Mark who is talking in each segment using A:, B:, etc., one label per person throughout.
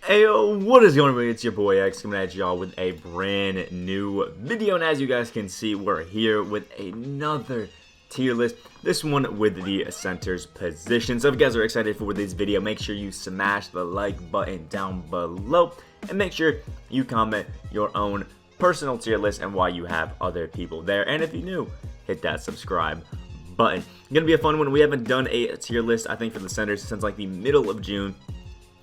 A: Ayo, what is going on? It's your boy X coming at y'all with a brand new video, and as you guys can see, we're here with another tier list. This one with the center's position. So if you guys are excited for this video, make sure you smash the like button down below, and make sure you comment your own personal tier list and why you have other people there. And if you're new, hit that subscribe button. It's gonna be a fun one. We haven't done a tier list, I think, for the centers since like the middle of June,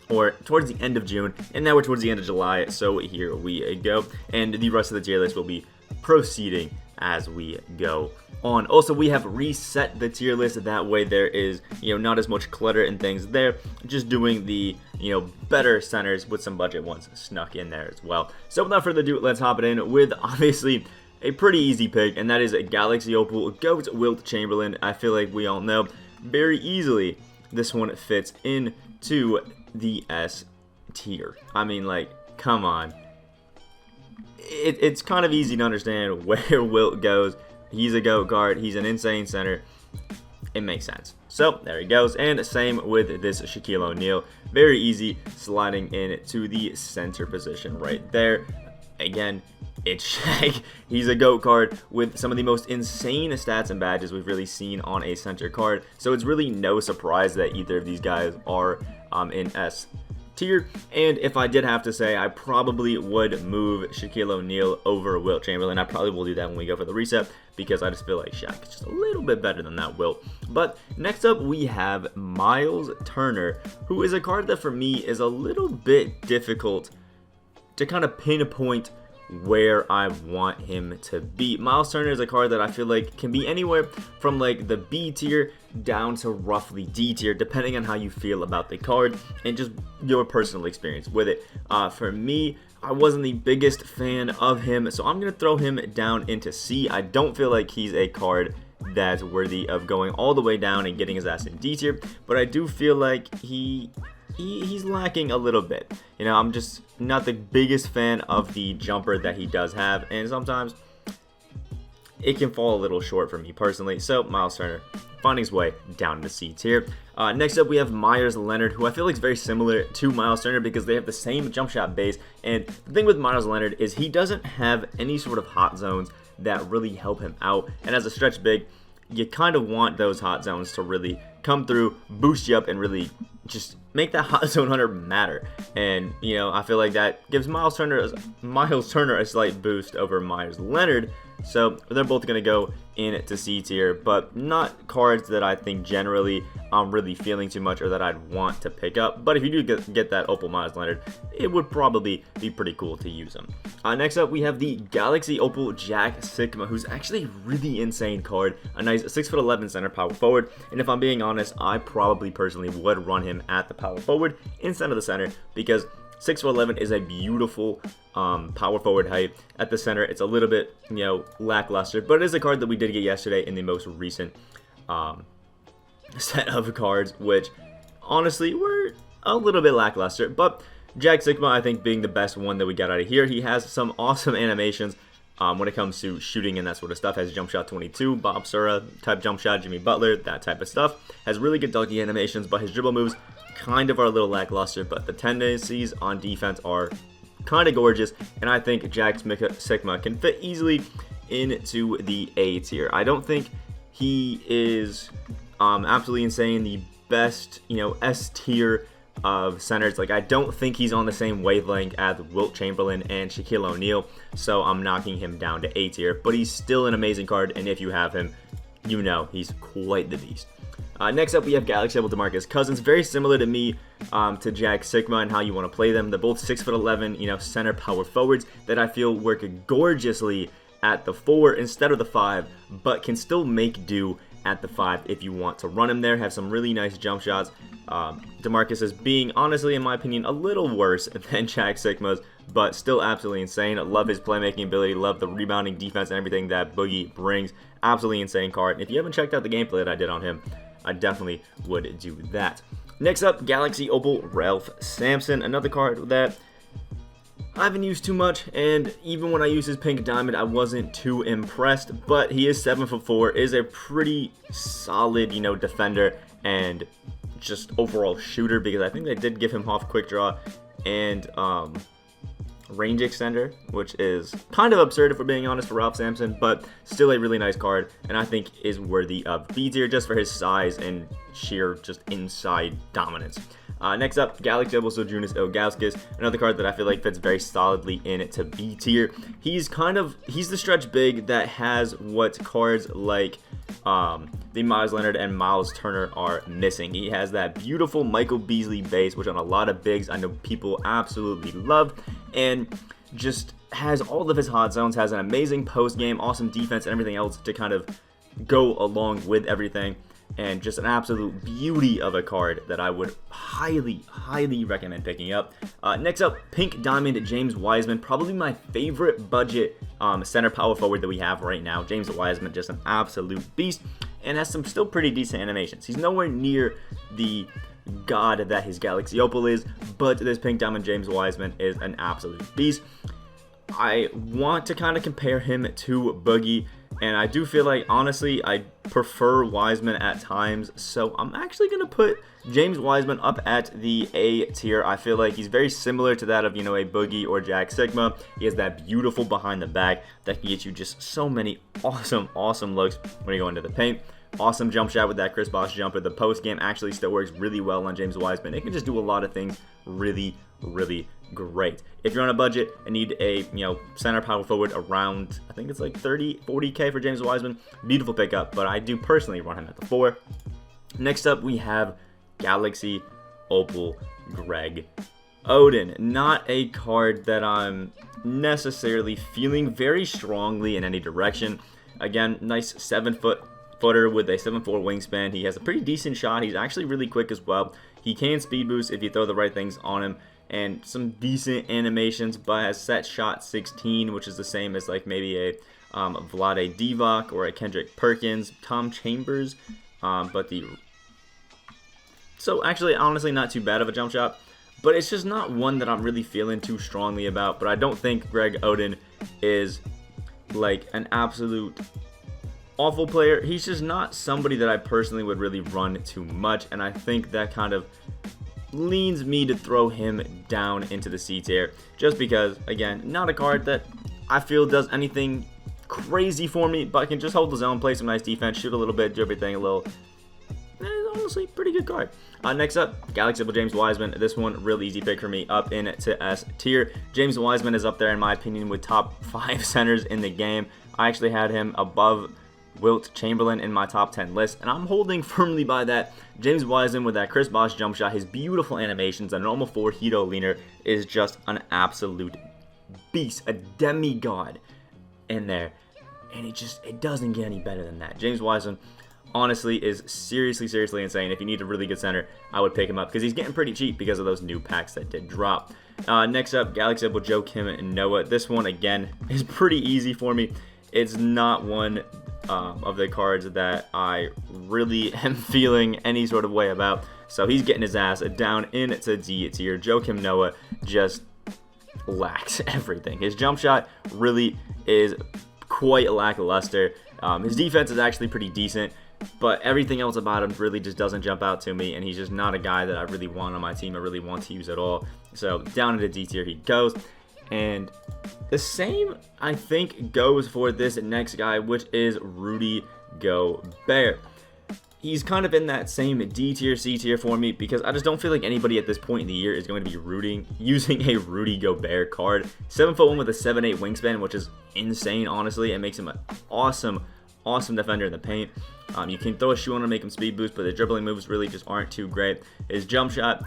A: or towards the end of June, and now we're towards the end of July, so here we go. And the rest of the tier list will be proceeding as we go on. Also, we have reset the tier list, that way there is, not as much clutter and things there, just doing the, better centers with some budget ones snuck in there as well. So without further ado, let's hop it in with, obviously, a pretty easy pick, and that is a Galaxy Opal GOAT Wilt Chamberlain. I feel like we all know very easily this one fits into the S tier. I mean, like, come on. It's kind of easy to understand where Wilt goes. He's a GOAT guard. He's an insane center. It makes sense. So there he goes. And same with this Shaquille O'Neal. Very easy sliding in to the center position right there. Again, it's Shaq. He's a GOAT card with some of the most insane stats and badges we've really seen on a center card. So it's really no surprise that either of these guys are in S tier. And if I did have to say, I probably would move Shaquille O'Neal over Wilt Chamberlain. I probably will do that when we go for the reset, because I just feel like Shaq is just a little bit better than that Wilt. But next up we have Miles Turner, who is a card that for me is a little bit difficult to kind of pinpoint where I want him to be. Miles Turner is a card that I feel like can be anywhere from like the B tier down to roughly D tier, depending on how you feel about the card and just your personal experience with it. For me, I wasn't the biggest fan of him, so I'm going to throw him down into C. I don't feel like he's a card that's worthy of going all the way down and getting his ass in D tier, but I do feel like he's lacking a little bit. I'm just not the biggest fan of the jumper that he does have, and sometimes it can fall a little short for me personally. So Miles Turner finding his way down to C tier. Next up we have Meyers Leonard, who I feel like is very similar to Miles Turner because they have the same jump shot base. And the thing with Meyers Leonard is he doesn't have any sort of hot zones that really help him out, and as a stretch big, you kind of want those hot zones to really come through, boost you up, and really just make that hot zone hunter matter. And I feel like that gives Miles Turner a slight boost over Meyers Leonard. So they're both going to go into C tier, but not cards that I think generally I'm really feeling too much or that I'd want to pick up. But if you do get that Opal Meyers Leonard, it would probably be pretty cool to use them. Next up, we have the Galaxy Opal Jack Sigma, who's actually a really insane card. A nice 6'11" center power forward. And if I'm being honest, I probably personally would run him at the power forward instead of the center, because 6'11" is a beautiful power forward height. At the center, it's a little bit, lackluster, but it is a card that we did get yesterday in the most recent set of cards, which honestly were a little bit lackluster. But Jack Sigma, I think, being the best one that we got out of here. He has some awesome animations when it comes to shooting and that sort of stuff. Has jump shot 22, Bob Sura type jump shot, Jimmy Butler, that type of stuff. Has really good dunking animations, but his dribble moves kind of are a little lackluster, but the tendencies on defense are kind of gorgeous, and I think Jack Sigma can fit easily into the A tier. I don't think he is absolutely insane, the best, S tier of centers. Like, I don't think he's on the same wavelength as Wilt Chamberlain and Shaquille O'Neal, so I'm knocking him down to A tier, but he's still an amazing card, and if you have him, he's quite the beast. Next up, we have Galaxy Opal DeMarcus Cousins. Very similar to me, to Jack Sigma and how you want to play them. They're both 6'11", center power forwards that I feel work gorgeously at the 4 instead of the 5, but can still make do at the 5 if you want to run him there. Have some really nice jump shots. DeMarcus is being, honestly, in my opinion, a little worse than Jack Sigma's, but still absolutely insane. Love his playmaking ability. Love the rebounding, defense, and everything that Boogie brings. Absolutely insane card. And if you haven't checked out the gameplay that I did on him, I definitely would do that. Next up, Galaxy Opal Ralph Sampson, another card that I haven't used too much, and even when I used his pink diamond, I wasn't too impressed, but he is 7'4", is a pretty solid, defender and just overall shooter, because I think they did give him off quick draw and range extender, which is kind of absurd if we're being honest for Ralph Sampson, but still a really nice card, and I think is worthy of B tier just for his size and sheer just inside dominance. Next up, Galaxy Opal Sojourner's Ilgauskas, another card that I feel like fits very solidly into B tier. He's the stretch big that has what cards like the Miles Leonard and Miles Turner are missing. He has that beautiful Michael Beasley base, which on a lot of bigs I know people absolutely love, and just has all of his hot zones, has an amazing post game, awesome defense, and everything else to kind of go along with everything. And just an absolute beauty of a card that I would highly recommend picking up. Next up, Pink Diamond James Wiseman, probably my favorite budget center power forward that we have right now. James Wiseman, just an absolute beast, and has some still pretty decent animations. He's nowhere near the god that his Galaxy Opal is, but this Pink Diamond James Wiseman is an absolute beast. I want to kind of compare him to Boogie, and I do feel like, honestly, I prefer Wiseman at times, so I'm actually going to put James Wiseman up at the A tier. I feel like he's very similar to that of, a Boogie or Jack Sigma. He has that beautiful behind the back that can get you just so many awesome looks when you go into the paint. Awesome jump shot with that Chris Bosh jumper. The post game actually still works really well on James Wiseman. It can just do a lot of things really great. If you're on a budget and need a center power forward around, I think it's like 40K for James Wiseman, beautiful pickup, but I do personally run him at the 4. Next up, we have Galaxy Opal Greg Oden. Not a card that I'm necessarily feeling very strongly in any direction. Again, nice 7-footer with a 7'4" wingspan. He has a pretty decent shot. He's actually really quick as well. He can speed boost if you throw the right things on him, and some decent animations, but has set shot 16, which is the same as like maybe a Vlade Divac or a Kendrick Perkins, Tom Chambers, so actually honestly not too bad of a jump shot, but it's just not one that I'm really feeling too strongly about. But I don't think Greg Oden is like an absolute awful player. He's just not somebody that I personally would really run too much, and I think that kind of leans me to throw him down into the C tier, just because, again, not a card that I feel does anything crazy for me, but can just hold the zone, play some nice defense, shoot a little bit, do everything a little. Honestly, pretty good card. Next up, Galaxy Opal James Wiseman. This one, real easy pick for me, up into S tier. James Wiseman is up there, in my opinion, with top 5 centers in the game. I actually had him above Wilt Chamberlain in my top 10 list, and I'm holding firmly by that. James Wiseman with that Chris Bosh jump shot, his beautiful animations, a normal 4 Hito leaner is just an absolute beast, a demigod in there, and it doesn't get any better than that. James Wiseman honestly is seriously insane. If you need a really good center, I would pick him up because he's getting pretty cheap because of those new packs that did drop. Next up, Galaxy Opal Joakim Noah. This one again is pretty easy for me. It's not one of the cards that I really am feeling any sort of way about. So he's getting his ass down into D tier. Joakim Noah just lacks everything. His jump shot really is quite lackluster. His defense is actually pretty decent, but everything else about him really just doesn't jump out to me, and he's just not a guy that I really want on my team. I really want to use at all. So down into D tier he goes. And the same, I think, goes for this next guy, which is Rudy Gobert. He's kind of in that same D tier, C tier for me, because I just don't feel like anybody at this point in the year is going to be using a Rudy Gobert card. 7'1" with a 7'8" wingspan, which is insane, honestly. It makes him an awesome defender in the paint. You can throw a shoe on him, make him speed boost, but the dribbling moves really just aren't too great. His jump shot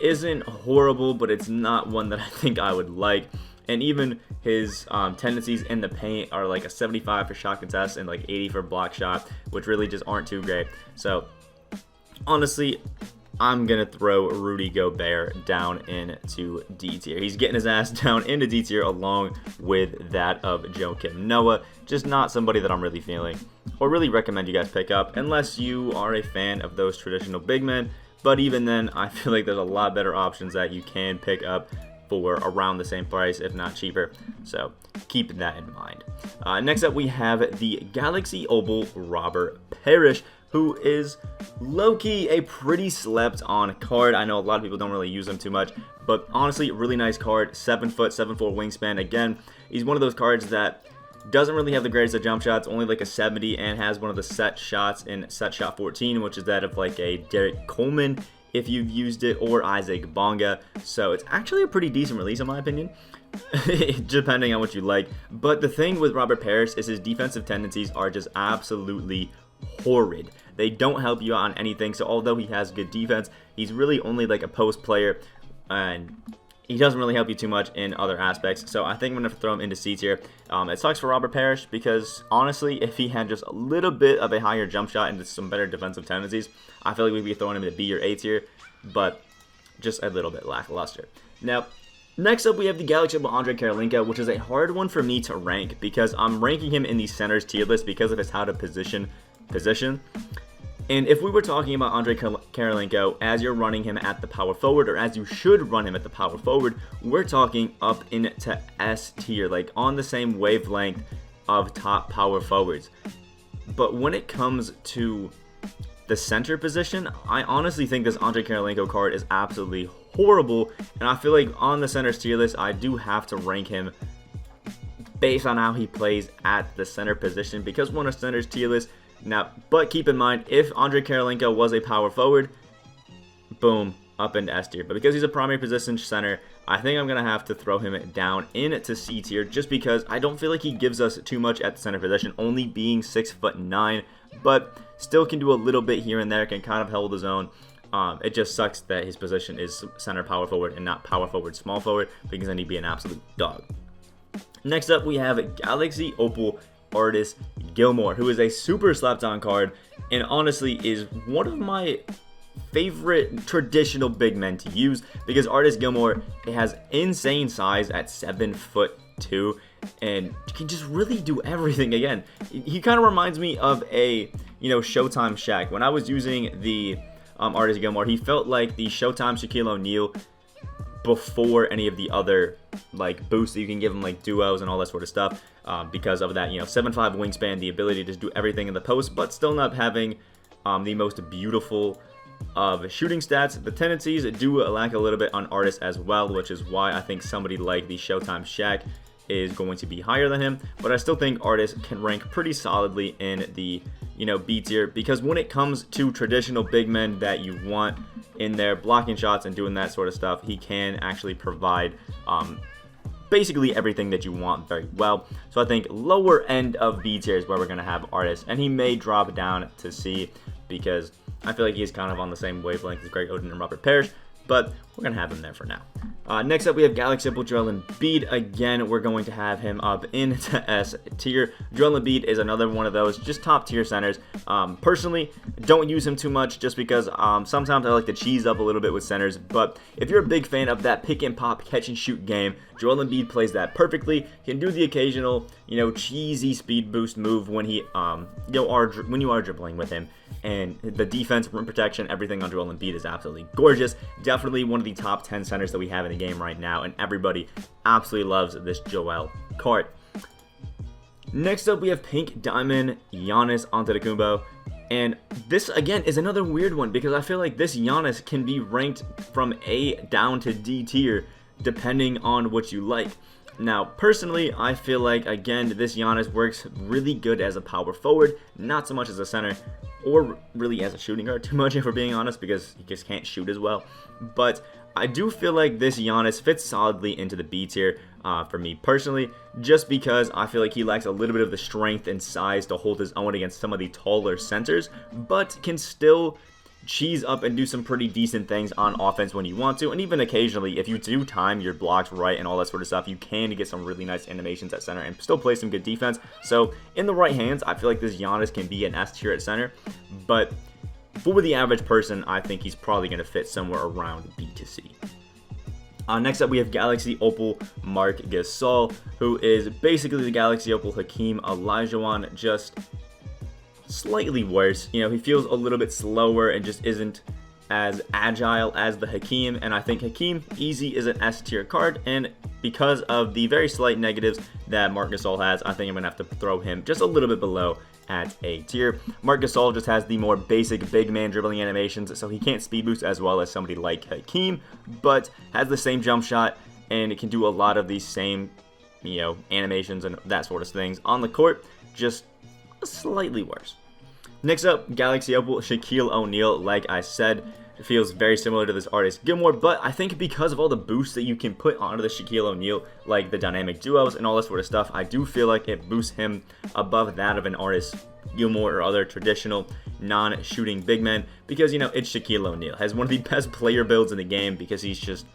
A: isn't horrible, but it's not one that I think I would like. And even his tendencies in the paint are like a 75 for shot contest and like 80 for block shot, which really just aren't too great. So honestly, I'm going to throw Rudy Gobert down into D tier. He's getting his ass down into D tier along with that of Joakim Noah. Just not somebody that I'm really feeling or really recommend you guys pick up unless you are a fan of those traditional big men. But even then, I feel like there's a lot better options that you can pick up for around the same price, if not cheaper. So keep that in mind. Next up, we have the Galaxy Opal Robert Parrish, who is low-key a pretty slept-on card. I know a lot of people don't really use him too much, But honestly, really nice card. 7 foot, 7'4" wingspan. Again, he's one of those cards that doesn't really have the greatest of jump shots, only like a 70, and has one of the set shots in set shot 14, which is that of like a Derek Coleman if you've used it, or Isaac Bonga. So it's actually a pretty decent release in my opinion, depending on what you like. But the thing with Robert Parrish is his defensive tendencies are just absolutely horrid. They don't help you out on anything. So although he has good defense, he's really only like a post player, and he doesn't really help you too much in other aspects. So I think I'm going to throw him into C tier. It sucks for Robert Parrish because honestly, if he had just a little bit of a higher jump shot and some better defensive tendencies, I feel like we'd be throwing him into B or A tier, but just a little bit lackluster. Now, next up we have the Galaxy of Andrei Kirilenko, which is a hard one for me to rank because I'm ranking him in the centers tier list because of his how to position. And if we were talking about Andrei Kirilenko as you're running him at the power forward, or as you should run him at the power forward, we're talking up into S tier, like on the same wavelength of top power forwards. But when it comes to the center position, I honestly think this Andrei Kirilenko card is absolutely horrible, and I feel like on the centers tier list, I do have to rank him based on how he plays at the center position, because one of centers tier list. Now, but keep in mind, if Andrei Kirilenko was a power forward, boom, up into S tier. But because he's a primary position center, I think I'm going to have to throw him down into C tier, just because I don't feel like he gives us too much at the center position, only being 6'9", but still can do a little bit here and there, can kind of hold his own. It just sucks that his position is center power forward and not power forward small forward, because then he'd be an absolute dog. Next up, we have Galaxy Opal Artis Gilmore, who is a super slapped on card and honestly is one of my favorite traditional big men to use, because Artis Gilmore has insane size at 7'2" and can just really do everything. Again, he kind of reminds me of a Showtime Shaq. When I was using the Artis Gilmore, he felt like the Showtime Shaquille O'Neal before any of the other like boosts that you can give him, like duos and all that sort of stuff, because of that 7'5" wingspan, the ability to do everything in the post, but still not having the most beautiful of shooting stats. The tendencies do lack a little bit on Artis as well, which is why I think somebody like the Showtime Shaq is going to be higher than him. But I still think Artis can rank pretty solidly in the B tier, because when it comes to traditional big men that you want in there blocking shots and doing that sort of stuff, he can actually provide basically everything that you want very well. So I think lower end of B tier is where we're going to have Artis, and he may drop down to C because I feel like he's kind of on the same wavelength as Greg Oden and Robert Parrish, but we're going to have him there for now. Next up, we have Galaxy Opal Joel Embiid. Again, we're going to have him up into S tier. Joel Embiid is another one of those just top tier centers. Personally, don't use him too much just because sometimes I like to cheese up a little bit with centers. But if you're a big fan of that pick and pop, catch and shoot game, Joel Embiid plays that perfectly. He can do the occasional, cheesy speed boost move when he, when you are dribbling with him. And the defense, rim protection, everything on Joel Embiid is absolutely gorgeous. Definitely one of the top 10 centers that we have in the game right now, and everybody absolutely loves this Joel card. Next up, we have Pink Diamond Giannis Antetokounmpo. And this, again, is another weird one, because I feel like this Giannis can be ranked from A down to D tier, depending on what you like. Now, personally, I feel like, again, this Giannis works really good as a power forward, not so much as a center, or really as a shooting guard too much, if we're being honest, because he just can't shoot as well. But I do feel like this Giannis fits solidly into the B tier for me personally, just because I feel like he lacks a little bit of the strength and size to hold his own against some of the taller centers, but can still cheese up and do some pretty decent things on offense when you want to. And even occasionally, if you do time your blocks right and all that sort of stuff, you can get some really nice animations at center and still play some good defense. So in the right hands, I feel like this Giannis can be an S tier at center, but for the average person, I think he's probably going to fit somewhere around B to C. Next up, we have Galaxy Opal Marc Gasol, who is basically the Galaxy Opal Hakeem Olajuwon, just slightly worse. He feels a little bit slower and just isn't as agile as the Hakeem, and I think Hakeem easy is an S tier card, and because of the very slight negatives that Marc Gasol has, I think I'm going to have to throw him just a little bit below at A tier. Marc Gasol just has the more basic big man dribbling animations, so he can't speed boost as well as somebody like Hakeem, but has the same jump shot, and it can do a lot of these same, animations and that sort of things on the court, just slightly worse. Next up, Galaxy Opal, Shaquille O'Neal. Like I said, it feels very similar to this artist Gilmore, but I think because of all the boosts that you can put onto the Shaquille O'Neal, like the dynamic duos and all this sort of stuff, I do feel like it boosts him above that of an artist Gilmore or other traditional non-shooting big men, because, it's Shaquille O'Neal. Has one of the best player builds in the game because he's just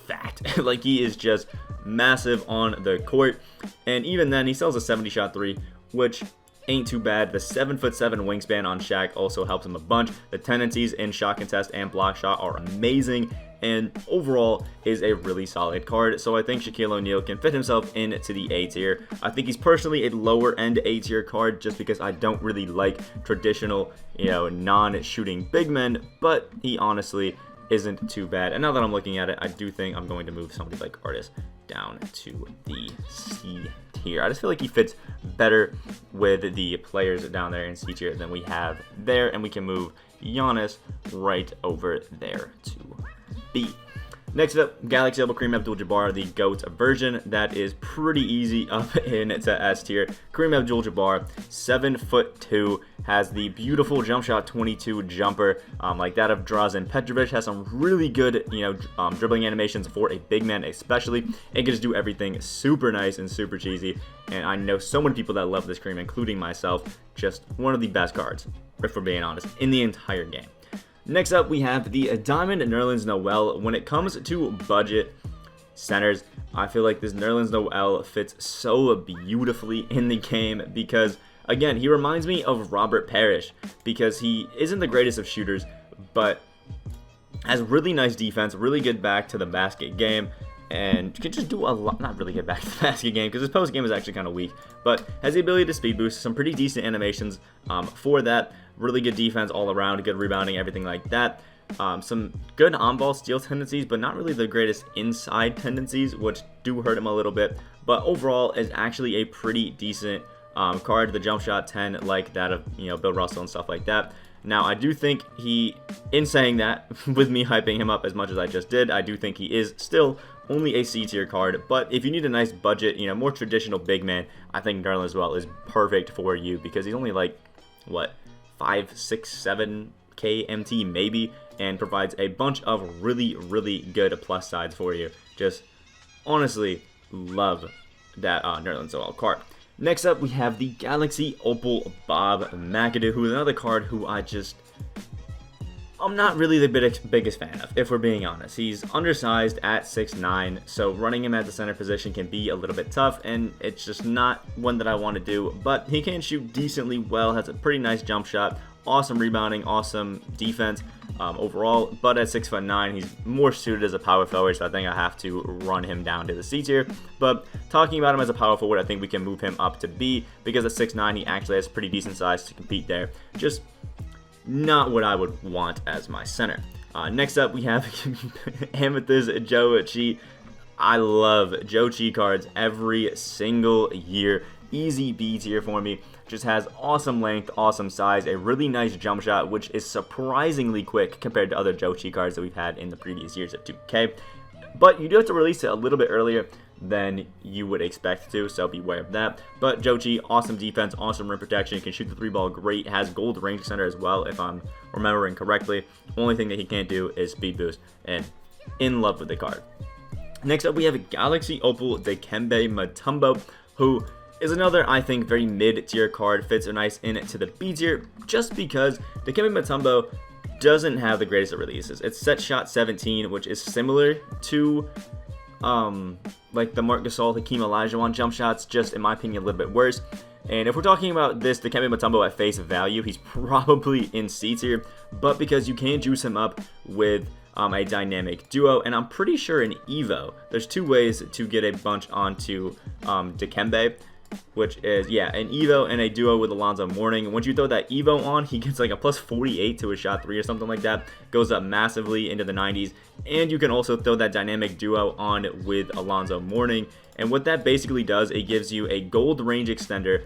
A: fat. Like, he is just massive on the court, and even then, he sells a 70-shot three, which ain't too bad. The 7'7" wingspan on Shaq also helps him a bunch. The tendencies in shot contest and block shot are amazing, and overall is a really solid card. So I think Shaquille O'Neal can fit himself into the A tier. I think he's personally a lower end A tier card just because I don't really like traditional, non-shooting big men, but he honestly isn't too bad. And now that I'm looking at it, I do think I'm going to move somebody like Artis down to the C tier. I just feel like he fits better with the players down there in C tier than we have there, and we can move Giannis right over there to B. Next up, Galaxy Opal Kareem Abdul-Jabbar, the GOAT version. That is pretty easy up into S tier. Kareem Abdul-Jabbar, 7'2", has the beautiful jump shot 22 jumper, like that of Drazen Petrovic. Has some really good, dribbling animations for a big man especially. It can just do everything super nice and super cheesy. And I know so many people that love this Kareem, including myself. Just one of the best cards, if we're being honest, in the entire game. Next up, we have the Diamond Nerlens Noel. When it comes to budget centers, I feel like this Nerlens Noel fits so beautifully in the game because, again, he reminds me of Robert Parrish because he isn't the greatest of shooters, but has really nice defense, really good back to the basket game, and can just do a lot, not really get back to the basket game because his post game is actually kind of weak, but has the ability to speed boost, some pretty decent animations for that, really good defense all around, good rebounding, everything like that. Some good on-ball steal tendencies, but not really the greatest inside tendencies, which do hurt him a little bit, but overall is actually a pretty decent card. The jump shot 10 like that of Bill Russell and stuff like that. Now, I do think in saying that, with me hyping him up as much as I just did, I do think he is still only a C tier card, but if you need a nice budget, more traditional big man, I think Nerlens Noel is perfect for you because he's only like, 5, 6, 7 K MT maybe, and provides a bunch of really, really good plus sides for you. Just honestly love that Nerlens Noel card. Next up, we have the Galaxy Opal Bob McAdoo, who is another card who I'm not really the biggest fan of, if we're being honest. He's undersized at 6'9", so running him at the center position can be a little bit tough, and it's just not one that I want to do, but he can shoot decently well, has a pretty nice jump shot, awesome rebounding, awesome defense overall, but at 6'9", he's more suited as a power forward, so I think I have to run him down to the C tier. But talking about him as a power forward, I think we can move him up to B, because at 6'9", he actually has pretty decent size to compete there. Just not what I would want as my center. Next up, we have Amethyst Joe Chi. I love Joe Chi cards every single year. Easy B tier for me. Just has awesome length, awesome size, a really nice jump shot, which is surprisingly quick compared to other Joe Chi cards that we've had in the previous years of 2K. But you do have to release it a little bit earlier than you would expect to, so beware of that. But Joe Chi, awesome defense, awesome rim protection, can shoot the 3-ball great, has gold range center as well, if I'm remembering correctly. Only thing that he can't do is speed boost, and in love with the card. Next up, we have Galaxy Opal Dikembe Mutombo, who is another, I think, very mid-tier card, fits nice into the B tier, just because Dikembe Mutombo doesn't have the greatest of releases. It's set shot 17, which is similar to like the Marc Gasol, Hakeem Olajuwon jump shots, just in my opinion a little bit worse. And if we're talking about this Dikembe Mutombo at face value, he's probably in C tier, but because you can juice him up with a dynamic duo, and I'm pretty sure in Evo, there's 2 ways to get a bunch onto Dikembe. which is, yeah, an Evo and a duo with Alonzo Mourning. And once you throw that Evo on, he gets like a plus 48 to his shot 3 or something like that. Goes up massively into the 90s. And you can also throw that dynamic duo on with Alonzo Mourning. And what that basically does, it gives you a gold range extender,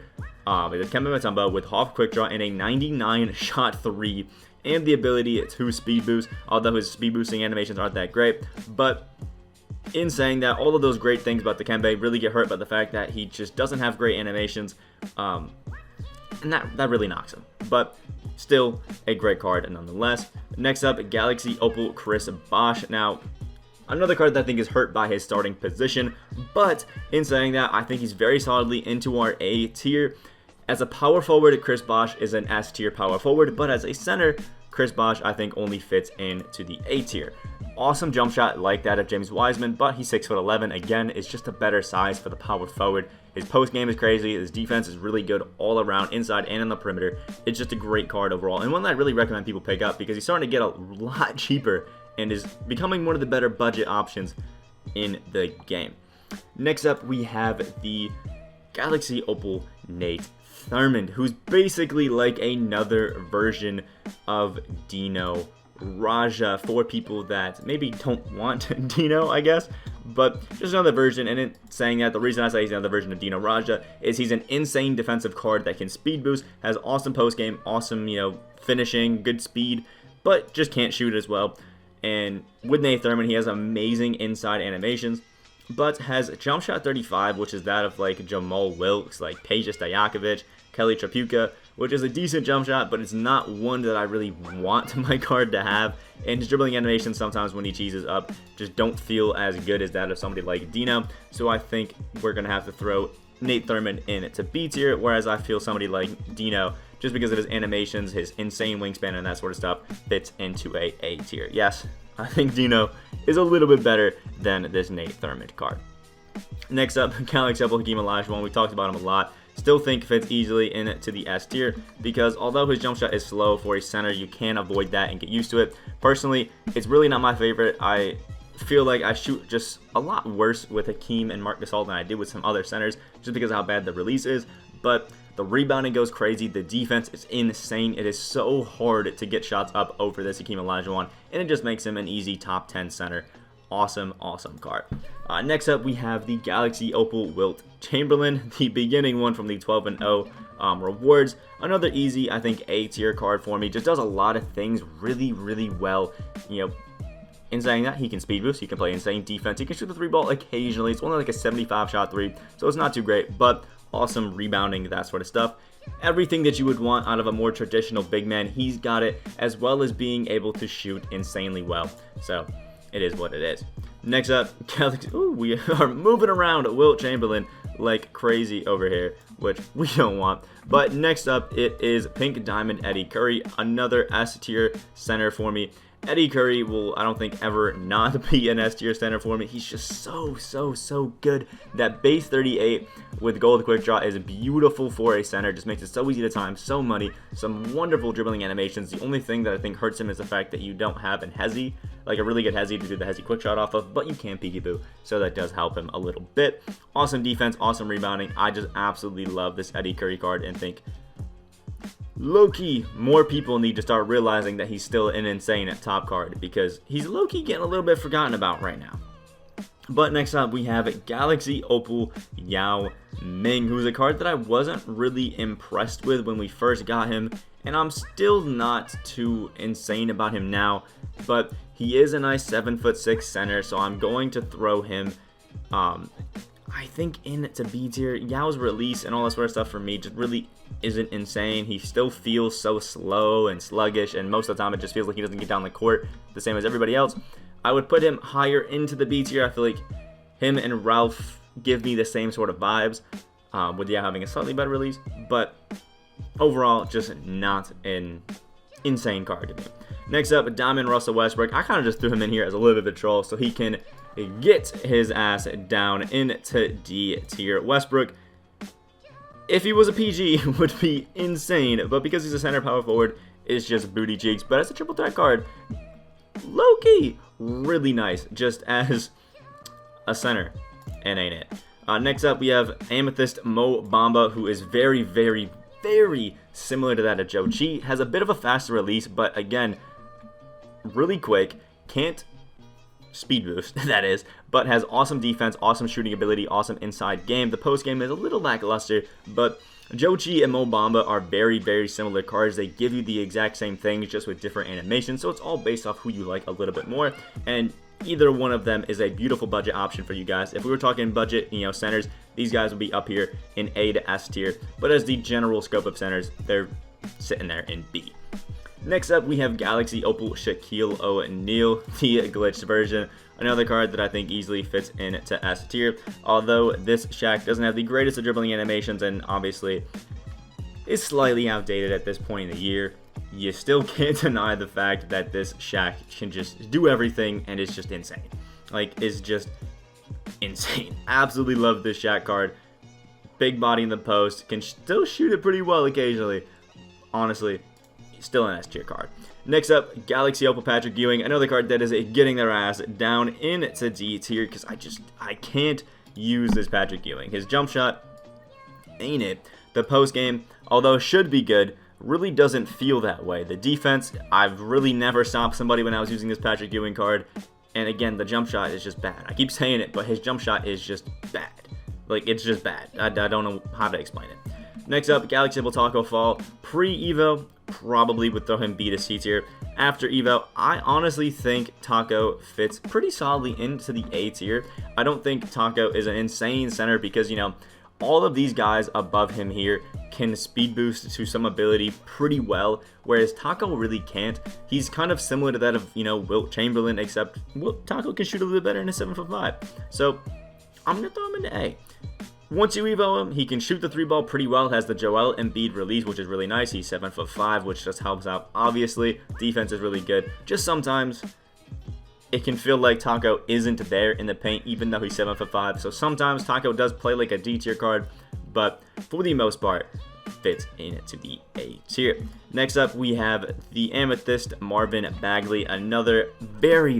A: with Kemba Mutombo with half quick draw and a 99 shot 3. And the ability to speed boost, although his speed boosting animations aren't that great. But in saying that, all of those great things about the Kemba really get hurt by the fact that he just doesn't have great animations, and that really knocks him. But still a great card nonetheless. Next up, Galaxy Opal Chris Bosh. Now, another card that I think is hurt by his starting position, but in saying that, I think he's very solidly into our A tier. As a power forward, Chris Bosh is an S tier power forward, but as a center, Chris Bosh I think only fits into the A tier. Awesome jump shot like that of James Wiseman, but he's 6'11". Again, it's just a better size for the power forward. His post game is crazy. His defense is really good all around, inside and in the perimeter. It's just a great card overall, and one that I really recommend people pick up because he's starting to get a lot cheaper and is becoming one of the better budget options in the game. Next up, we have the Galaxy Opal Nate Thurmond, who's basically like another version of Dino Raja for people that maybe don't want Dino, I guess, but just another version. And in saying that, the reason I say he's another version of Dino Raja is he's an insane defensive card that can speed boost, has awesome post game, awesome, finishing, good speed, but just can't shoot as well. And with Nate Thurmond, he has amazing inside animations, but has jump shot 35, which is that of like Jamal Wilkes, like Peja Stojakovic, Kelly Tripucka, which is a decent jump shot, but it's not one that I really want my card to have. And his dribbling animations sometimes when he cheeses up just don't feel as good as that of somebody like Dino. So I think we're going to have to throw Nate Thurmond in to B tier, whereas I feel somebody like Dino, just because of his animations, his insane wingspan and that sort of stuff, fits into a A tier. Yes, I think Dino is a little bit better than this Nate Thurmond card. Next up, Galaxy Opal Hakeem Olajuwon. We talked about him a lot. Still think fits easily into the S tier because although his jump shot is slow for a center, you can avoid that and get used to it. Personally, it's really not my favorite. I feel like I shoot just a lot worse with Hakeem and Marc Gasol than I did with some other centers just because of how bad the release is. But the rebounding goes crazy. The defense is insane. It is so hard to get shots up over this Hakeem Olajuwon, and it just makes him an easy top 10 center. Awesome card. Next up, we have the Galaxy Opal Wilt Chamberlain, the beginning one from the 12-0 rewards. Another easy, I think, A tier card for me. Just does a lot of things really, really well. In saying that, he can speed boost, he can play insane defense, he can shoot the 3-ball occasionally. It's only like a 75 shot 3, so it's not too great, but awesome rebounding, that sort of stuff. Everything that you would want out of a more traditional big man, he's got it, as well as being able to shoot insanely well. So it is what it is. Next up, we are moving around Wilt Chamberlain like crazy over here, which we don't want. But next up, it is Pink Diamond Eddie Curry, another S tier center for me. Eddie Curry will, I don't think, ever not be an S tier center for me. He's just so good. That base 38 with gold quick draw is beautiful for a center. Just makes it so easy to time, so money, some wonderful dribbling animations. The only thing that I think hurts him is the fact that you don't have an Hezi, like a really good Hezi to do the Hezi quick shot off of, but you can peekaboo, so that does help him a little bit. Awesome defense, awesome rebounding. I just absolutely love this Eddie Curry card and think low-key, more people need to start realizing that he's still an insane top card because he's low-key getting a little bit forgotten about right now. But next up, we have Galaxy Opal Yao Ming, who's a card that I wasn't really impressed with when we first got him, and I'm still not too insane about him now, but he is a nice 7'6" center, so I'm going to throw him I think into B tier. Yao's release and all that sort of stuff for me just really isn't insane. He still feels so slow and sluggish, and most of the time it just feels like he doesn't get down the court the same as everybody else. I would put him higher into the B tier. I feel like him and Ralph give me the same sort of vibes, with Yao having a slightly better release, but overall just not an insane card to me. Next up, Diamond Russell Westbrook. I kind of just threw him in here as a little bit of a troll so he can get his ass down into D tier. Westbrook, if he was a PG, would be insane, but because he's a center power forward, it's just booty cheeks. But as a triple threat card, low-key, really nice, just as a center, and ain't it? Next up, we have Amethyst Mo Bamba, who is very, very, very similar to that of Joe Chi. Has a bit of a faster release, but again, really quick. Can't speed boost, that is, but has awesome defense, awesome shooting ability, awesome inside game. The post game is a little lackluster, but Joe Chi and Mo Bamba are very, very similar cards. They give you the exact same things, just with different animations, so it's all based off who you like a little bit more, and either one of them is a beautiful budget option for you guys. If we were talking budget, centers, these guys would be up here in A to S tier, but as the general scope of centers, they're sitting there in B. Next up, we have Galaxy Opal Shaquille O'Neal, the glitched version. Another card that I think easily fits into S tier, although this Shaq doesn't have the greatest of dribbling animations and obviously is slightly outdated at this point in the year. You still can't deny the fact that this Shaq can just do everything and it's just insane. Like, it's just insane. Absolutely love this Shaq card. Big body in the post, can still shoot it pretty well occasionally. Honestly, still an S tier card. Next up, Galaxy Opal Patrick Ewing, another card that is getting their ass down into D tier because I can't use this Patrick Ewing. His jump shot ain't it. The post game, although should be good, really doesn't feel that way. The defense, I've really never stopped somebody when I was using this Patrick Ewing card. And again, the jump shot is just bad. I keep saying it, but his jump shot is just bad. Like, it's just bad. I don't know how to explain it. Next up, Galaxy Opal Taco Fall. Pre-Evo, probably would throw him B to C tier. After Evo, I honestly think Taco fits pretty solidly into the A tier. I don't think Taco is an insane center because, all of these guys above him here can speed boost to some ability pretty well, whereas Taco really can't. He's kind of similar to that of, Wilt Chamberlain, except Taco can shoot a little bit better in a 7'5". So I'm going to throw him into A. Once you evo him, he can shoot the 3-ball pretty well, has the Joel Embiid release, which is really nice. He's 7'5", which just helps out. Obviously, defense is really good. Just sometimes it can feel like Taco isn't there in the paint, even though he's 7'5". So sometimes Taco does play like a D tier card, but for the most part, fits into the A tier. Next up, we have the Amethyst Marvin Bagley, another very,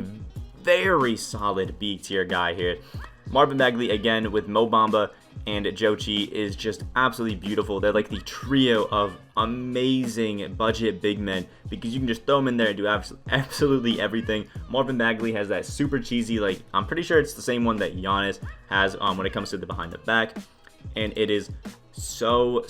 A: very solid B tier guy here. Marvin Bagley, again, with Mo Bamba and Joe Chi, is just absolutely beautiful. They're like the trio of amazing budget big men because you can just throw them in there and do absolutely everything. Marvin Bagley has that super cheesy, like, I'm pretty sure it's the same one that Giannis has when it comes to the behind the back. And it is so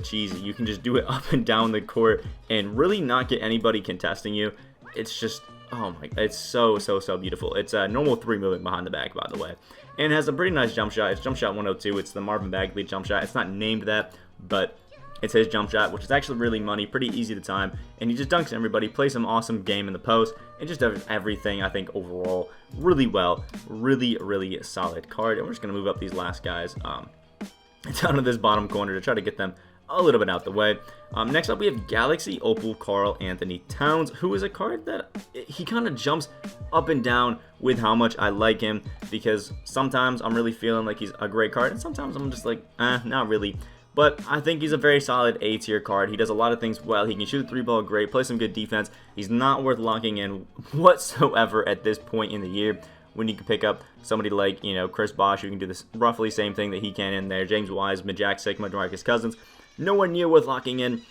A: cheesy. You can just do it up and down the court and really not get anybody contesting you. It's just, oh my, it's so beautiful. It's a normal 3 moving behind the back, by the way. And it has a pretty nice jump shot. It's jump shot 102. It's the Marvin Bagley jump shot. It's not named that, but it's his jump shot, which is actually really money, pretty easy to time. And he just dunks everybody, plays some awesome game in the post, and just does everything, I think, overall, really well. Really solid card. And we're just going to move up these last guys down to this bottom corner to try to get them a little bit out the way. Next up, we have Galaxy Opal Karl Anthony Towns, who is a card that he kind of jumps up and down with how much I like him, because sometimes I'm really feeling like he's a great card, and sometimes I'm just like, not really. But I think he's a very solid A tier card. He does a lot of things well. He can shoot the 3-ball great, play some good defense. He's not worth locking in whatsoever at this point in the year, when you can pick up somebody like, Chris Bosh, who can do this roughly same thing that he can in there. James Wiseman, Jack Sigma, DeMarcus Cousins. Nowhere near worth locking in,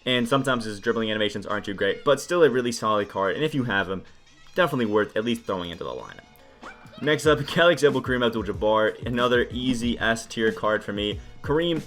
A: and sometimes his dribbling animations aren't too great, but still a really solid card, and if you have him, definitely worth at least throwing into the lineup. Next up, Galaxy Opal Kareem Abdul-Jabbar, another easy S tier card for me. Kareem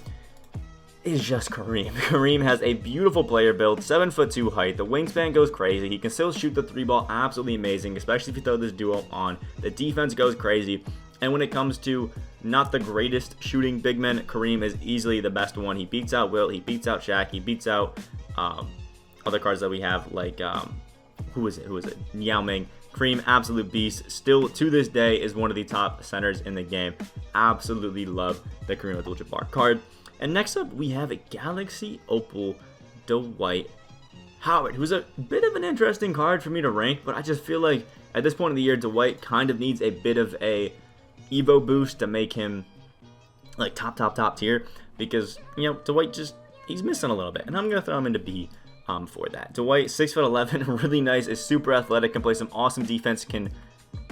A: is just Kareem. Kareem has a beautiful player build, 7'2" height, the wingspan goes crazy, he can still shoot the 3-ball absolutely amazing, especially if you throw this duo on. The defense goes crazy. And when it comes to not the greatest shooting big men, Kareem is easily the best one. He beats out Wilt, he beats out Shaq, he beats out other cards that we have, like, who is it? Yao Ming. Kareem, absolute beast. Still, to this day, is one of the top centers in the game. Absolutely love the Kareem Abdul-Jabbar card. And next up, we have a Galaxy Opal Dwight Howard, who's a bit of an interesting card for me to rank, but I just feel like at this point in the year, Dwight kind of needs a bit of a Evo boost to make him like top tier, because Dwight he's missing a little bit, and I'm gonna throw him into B for that. Dwight, 6'11", really nice, is super athletic, can play some awesome defense, can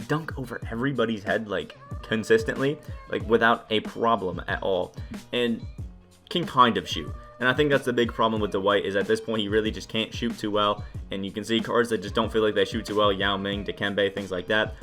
A: dunk over everybody's head, like consistently, like without a problem at all, and can kind of shoot. And I think that's the big problem with Dwight, is at this point he really just can't shoot too well. And you can see cards that just don't feel like they shoot too well, Yao Ming, Dikembe, things like that,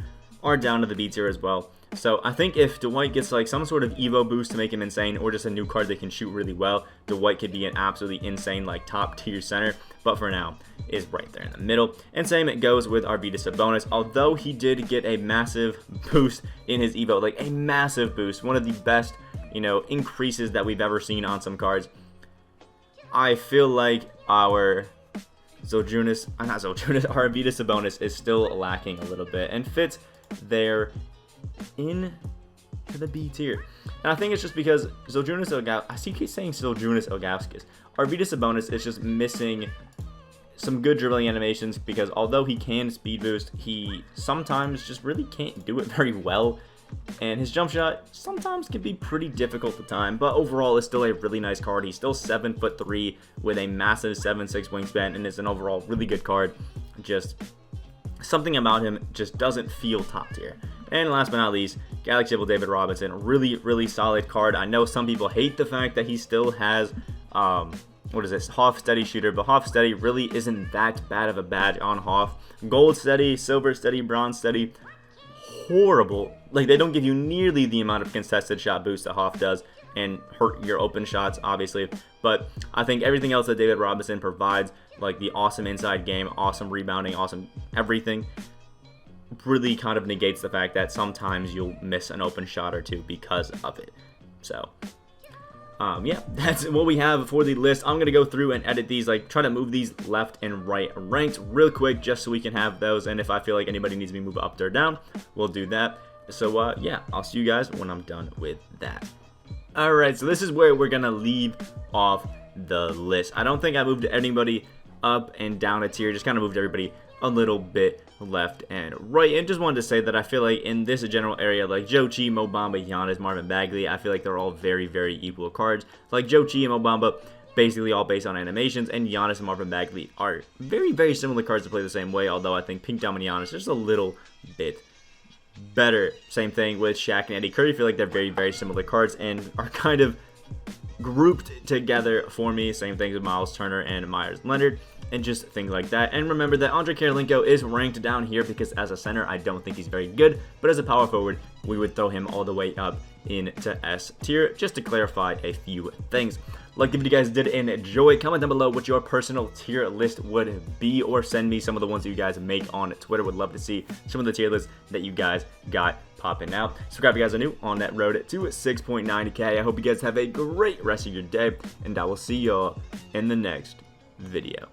A: are down to the B tier as well. So I think if Dwight gets like some sort of Evo boost to make him insane, or just a new card that can shoot really well, Dwight could be an absolutely insane like top tier center. But for now, is right there in the middle. And same it goes with Arvydas Sabonis. Although he did get a massive boost in his Evo, like a massive boost, one of the best, you know, increases that we've ever seen on some cards. I feel like our Arvydas Sabonis is still lacking a little bit and fits there in the B tier. And I think it's just because I keep saying Zydrunas Ilgauskas. Arvydas Sabonis is just missing some good dribbling animations, because although he can speed boost, he sometimes just really can't do it very well. And his jump shot sometimes can be pretty difficult to time, but overall it's still a really nice card. He's still 7'3" with a massive 7'6" wingspan, and it's an overall really good card. Just something about him just doesn't feel top tier. And last but not least, Galaxy Evil David Robinson, really solid card. I know some people hate the fact that he still has Hoff Steady Shooter, but Hoff Steady really isn't that bad of a badge on Hoff. Gold Steady, Silver Steady, Bronze Steady, horrible. Like, they don't give you nearly the amount of contested shot boost that Hoff does, and hurt your open shots, obviously. But I think everything else that David Robinson provides, like the awesome inside game, awesome rebounding, awesome everything, really kind of negates the fact that sometimes you'll miss an open shot or two because of it. So yeah, that's what we have for the list. I'm going to go through and edit these, like try to move these left and right ranked real quick just so we can have those. And if I feel like anybody needs me to move up or down, we'll do that. So yeah, I'll see you guys when I'm done with that. Alright, so this is where we're going to leave off the list. I don't think I moved anybody up and down a tier, just kind of moved everybody a little bit left and right. And just wanted to say that I feel like in this general area, like Joe Chi, Mo Bamba, Giannis, Marvin Bagley, I feel like they're all very equal cards. Like Joe Chi and Mo Bamba, basically all based on animations, and Giannis and Marvin Bagley are very similar cards to play the same way, although I think Pink Dom and Giannis are just a little bit better. Same thing with Shaq and Eddie Curry. I feel like they're very similar cards and are kind of grouped together for me. Same things with Miles Turner and Myers Leonard, and just things like that. And remember that Andre Karolinko is ranked down here because as a center, I don't think he's very good, but as a power forward, we would throw him all the way up into S tier, just to clarify a few things. Like, if you guys did enjoy, comment down below what your personal tier list would be, or send me some of the ones that you guys make on Twitter. Would love to see some of the tier lists that you guys got popping out. Subscribe if you guys are new on that road to 6.9K. I hope you guys have a great rest of your day, and I will see y'all in the next video.